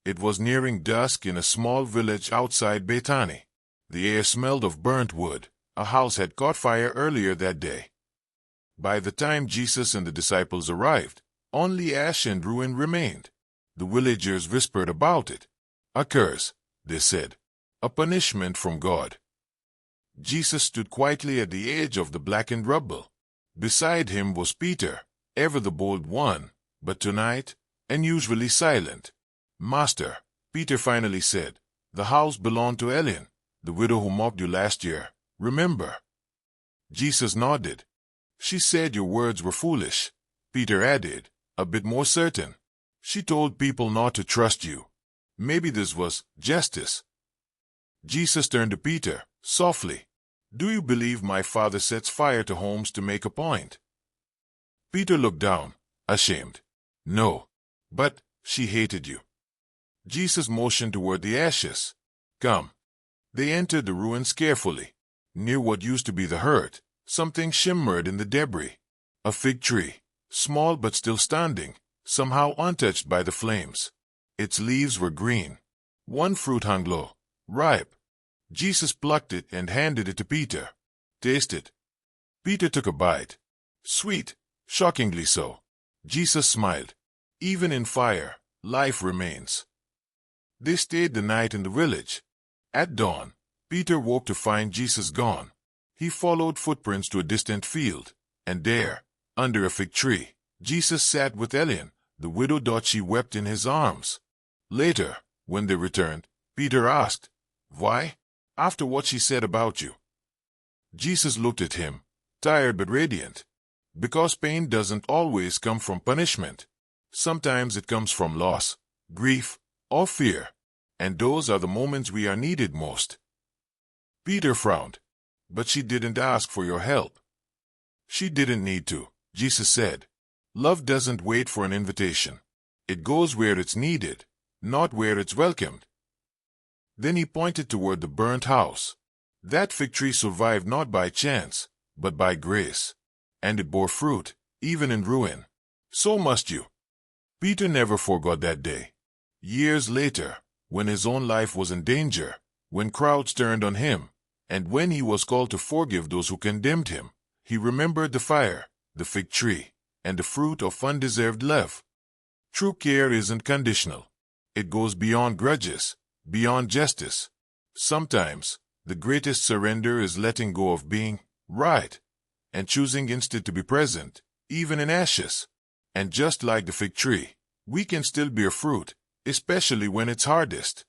It was nearing dusk in a small village outside Bethany. The air smelled of burnt wood. A house had caught fire earlier that day. By the time Jesus and the disciples arrived, only ash and ruin remained. The villagers whispered about it. A curse, they said. A punishment from God. Jesus stood quietly at the edge of the blackened rubble. Beside him was Peter, ever the bold one, but tonight, unusually silent. "Master," Peter finally said, "the house belonged to Ellen, the widow who mocked you last year. Remember?" Jesus nodded. "She said your words were foolish," Peter added, a bit more certain. "She told people not to trust you. Maybe this was justice." Jesus turned to Peter, softly. "Do you believe my Father sets fire to homes to make a point?" Peter looked down, ashamed. "No. But she hated you." Jesus motioned toward the ashes. "Come." They entered the ruins carefully. Near what used to be the hurt, something shimmered in the debris. A fig tree, small but still standing, somehow untouched by the flames. Its leaves were green. One fruit hung low, ripe. Jesus plucked it and handed it to Peter. "Taste it." Peter took a bite. Sweet, shockingly so. Jesus smiled. "Even in fire, life remains." They stayed the night in the village. At dawn, Peter woke to find Jesus gone. He followed footprints to a distant field, and there, under a fig tree, Jesus sat with Ellen, the widow. She wept in his arms. Later, when they returned, Peter asked, "Why?" "After what she said about you." Jesus looked at him, tired but radiant. "Because pain doesn't always come from punishment. Sometimes it comes from loss, grief, or fear. And those are the moments we are needed most." Peter frowned. "But she didn't ask for your help." "She didn't need to," Jesus said. "Love doesn't wait for an invitation. It goes where it's needed, not where it's welcomed." Then he pointed toward the burnt house. That fig tree survived not by chance, but by grace. And it bore fruit, even in ruin. So must you. Peter never forgot that day. Years later, when his own life was in danger, when crowds turned on him, and when he was called to forgive those who condemned him, he remembered the fire, the fig tree, and the fruit of undeserved love. True care isn't conditional. It goes beyond grudges, beyond justice. Sometimes, the greatest surrender is letting go of being right, and choosing instead to be present, even in ashes. And just like the fig tree, we can still bear fruit, especially when it's hardest.